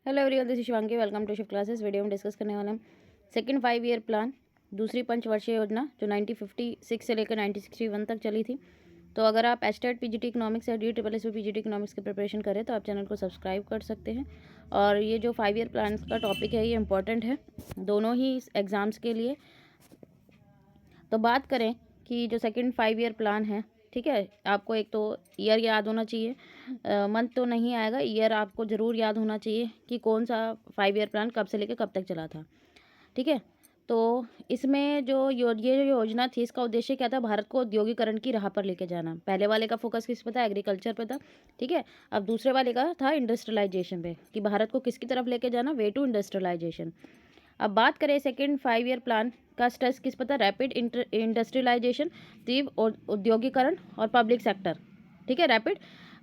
Hello everyone, this is Shivangi. Welcome to Shiv classes. Video में discuss करने वाले हम सेकंड 5 ईयर प्लान, दूसरी पंचवर्षीय योजना जो 1956 से लेकर 1961 तक चली थी। तो अगर आप एचटेट पीजीटी इकोनॉमिक्स या DSSS पीजीटी इकोनॉमिक्स की प्रिपरेशन करें तो आप चैनल को सब्सक्राइब कर सकते हैं। और ये जो 5 ईयर प्लान का टॉपिक है ये इंपॉर्टेंट है दोनों ही एग्ज़ाम्स के लिए। तो बात करें कि जो सेकंड 5 ईयर प्लान है, ठीक है, आपको एक तो ईयर याद होना चाहिए, मंथ तो नहीं आएगा, ईयर आपको ज़रूर याद होना चाहिए कि कौन सा 5 ईयर प्लान कब से लेकर कब तक चला था। ठीक है, तो इसमें ये जो योजना थी, इसका उद्देश्य क्या था? भारत को औद्योगिकरण की राह पर लेके जाना। पहले वाले का फोकस किस पे था? एग्रीकल्चर पे था। ठीक है, अब दूसरे वाले का था इंडस्ट्रियलाइजेशन पे, कि भारत को किसकी तरफ लेके जाना? Way to industrialisation. अब बात करें सेकेंड 5 ईयर प्लान का स्ट्रेस किस पर था? रैपिड इंडस्ट्रियलाइजेशन, तीव्र औद्योगिकरण और पब्लिक सेक्टर। ठीक है, रैपिड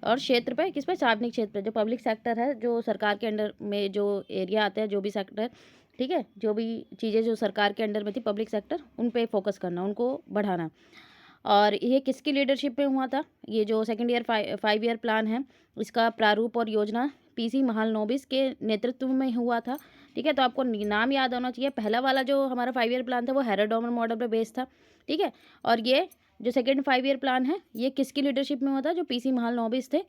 और क्षेत्र पे किस पे? सार्वजनिक क्षेत्र पे। जो पब्लिक सेक्टर है, जो सरकार के अंडर में जो एरिया आते हैं, जो भी सेक्टर, ठीक है, जो भी चीज़ें जो सरकार के अंडर में थी, पब्लिक सेक्टर, उन पे फोकस करना, उनको बढ़ाना। और ये किसकी लीडरशिप में हुआ था? ये जो सेकेंड ईयर 5 ईयर प्लान है, इसका प्रारूप और योजना PC महालनोबिस के नेतृत्व में हुआ था। ठीक है, तो आपको नाम याद होना चाहिए। पहला वाला जो हमारा 5 ईयर प्लान था वो हेरोडोमन मॉडल पे बेस्ड था। ठीक है, और ये जो सेकेंड 5 ईयर प्लान है ये किसकी लीडरशिप में हुआ था? जो PC महालनोबिस थे,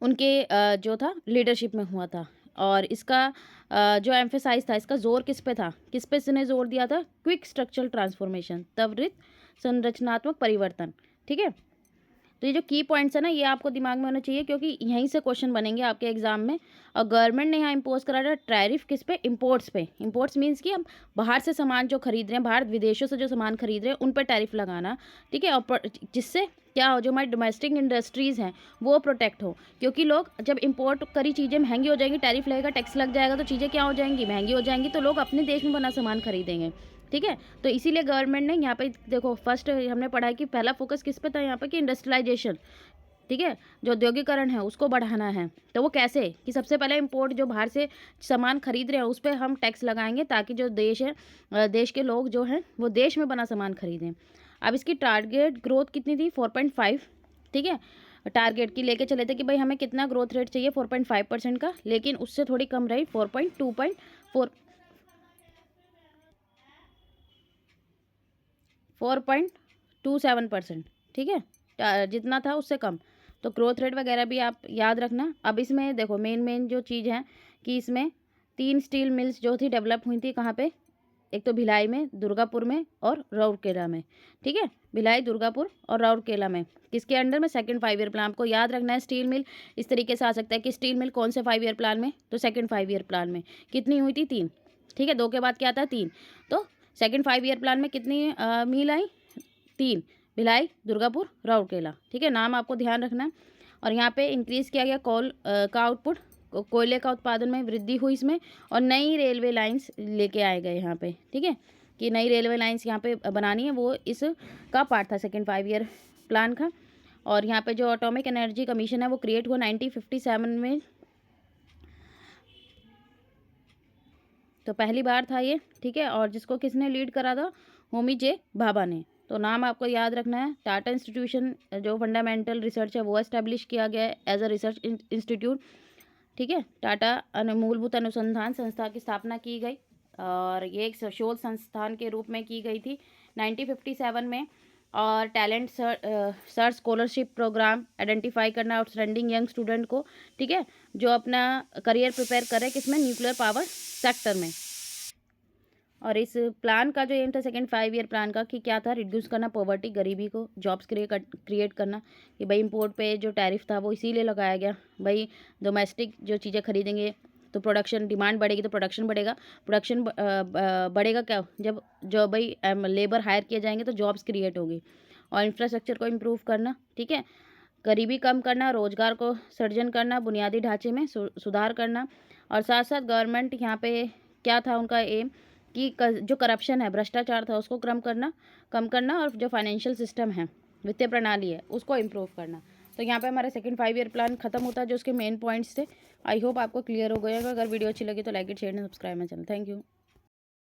उनके जो था लीडरशिप में हुआ था। और इसका जो एम्फेसाइज था, इसका जोर किस पे था? किस पे इसने जोर दिया था? क्विक स्ट्रक्चरल ट्रांसफॉर्मेशन, त्वरित संरचनात्मक परिवर्तन। ठीक है, तो ये जो की पॉइंट्स है ना, ये आपको दिमाग में होना चाहिए, क्योंकि यहीं से क्वेश्चन बनेंगे आपके एग्जाम में। और गवर्नमेंट ने यहाँ इम्पोज करा था टैरिफ किस पे? इम्पोर्ट्स पे। इम्पोर्ट्स मीन्स कि हम बाहर से सामान जो खरीद रहे हैं, बाहर विदेशों से जो सामान खरीद रहे हैं, उन पर टैरिफ लगाना। ठीक है, और जिससे क्या हो, जो हमारी डोमेस्टिक इंडस्ट्रीज़ हैं वो प्रोटेक्ट हो। क्योंकि लोग जब इम्पोर्ट करी चीज़ें महंगी हो जाएंगी, टैरिफ लगेगा, टैक्स लग जाएगा, तो चीज़ें क्या हो जाएंगी? महंगी हो जाएंगी, तो लोग अपने देश में बना सामान खरीदेंगे। ठीक है, तो इसीलिए गवर्नमेंट ने यहाँ पे देखो, फर्स्ट हमने पढ़ा है कि पहला फोकस किस पे था यहाँ पे? कि इंडस्ट्रियलाइजेशन। ठीक है, जो औद्योगिकरण है उसको बढ़ाना है। तो वो कैसे? कि सबसे पहले इंपोर्ट, जो बाहर से सामान खरीद रहे हैं उस पर हम टैक्स लगाएंगे, ताकि जो देश है, देश के लोग जो हैं वो देश में बना सामान खरीदें। अब इसकी टारगेट ग्रोथ कितनी थी? 4.5। ठीक है, टारगेट की लेके चले थे कि भाई हमें कितना ग्रोथ रेट चाहिए? 4.5% का, लेकिन उससे थोड़ी कम रही, 4.27%। ठीक है, जितना था उससे कम। तो ग्रोथ रेट वगैरह भी आप याद रखना। अब इसमें देखो मेन जो चीज़ है कि इसमें 3 स्टील मिल्स जो थी डेवलप हुई थी, कहाँ पे? एक तो भिलाई में, दुर्गापुर में और राउरकेला में। ठीक है, भिलाई, दुर्गापुर और राउरकेला में। किसके अंडर में? Second 5 year plan. आपको याद रखना है स्टील मिल इस तरीके से आ सकता है कि स्टील मिल कौन से 5 ईयर प्लान में? तो सेकंड 5 ईयर प्लान में। कितनी हुई थी? 3। ठीक है, 2 के बाद क्या था? 3। तो सेकंड 5 ईयर प्लान में कितनी मिल आई? 3। भिलाई, दुर्गापुर, राउरकेला। ठीक है, नाम आपको ध्यान रखना है। और यहाँ पे इंक्रीज़ किया गया कोल का आउटपुट, कोयले का उत्पादन में वृद्धि हुई इसमें। और नई रेलवे लाइंस लेके आए गए यहाँ पे। ठीक है, कि नई रेलवे लाइंस यहाँ पे बनानी है, वो इसका पार्ट था सेकेंड 5 ईयर प्लान का। और यहाँ पे जो एटॉमिक एनर्जी कमीशन है वो क्रिएट हुआ 1957 में, तो पहली बार था ये। ठीक है, और जिसको किसने लीड करा था? होमी जे भाभा ने। तो नाम आपको याद रखना है। टाटा इंस्टीट्यूशन, जो फंडामेंटल रिसर्च है वो एस्टेब्लिश किया गया है एज अ रिसर्च इंस्टीट्यूट। ठीक है, टाटा मूलभूत अनुसंधान संस्था की स्थापना की गई, और ये एक शोध संस्थान के रूप में की गई थी 1957 में। और talent search scholarship programme identify करना आउटस्टैंडिंग यंग स्टूडेंट को। ठीक है, जो अपना करियर प्रिपेयर कर रहे हैं किसमें? न्यूक्लियर पावर सेक्टर में। और इस प्लान का जो एम था सेकेंड 5 ईयर प्लान का, कि क्या था? रिड्यूस करना पॉवर्टी, गरीबी को, जॉब्स क्रिएट करना। कि भाई इंपोर्ट पे जो टैरिफ था वो इसीलिए लगाया गया, भाई डोमेस्टिक जो चीज़ें खरीदेंगे तो प्रोडक्शन, डिमांड बढ़ेगी तो प्रोडक्शन बढ़ेगा। प्रोडक्शन बढ़ेगा क्या? जब जो भाई लेबर हायर किए जाएंगे तो जॉब्स क्रिएट होगी। और इंफ्रास्ट्रक्चर को इम्प्रूव करना। ठीक है, गरीबी कम करना, रोजगार को सृजन करना, बुनियादी ढांचे में सुधार करना। और साथ साथ गवर्नमेंट यहाँ पे क्या था उनका एम? कि जो करप्शन है, भ्रष्टाचार था, उसको कम करना और जो फाइनेंशियल सिस्टम है, वित्तीय प्रणाली है, उसको इम्प्रूव करना। तो यहाँ पे हमारा सेकंड 5 ईयर प्लान खत्म होता है, जो उसके मेन पॉइंट्स थे। आई होप आपको क्लियर हो गया होगा। अगर वीडियो अच्छी लगी तो like it, share and subscribe my channel. Thank you.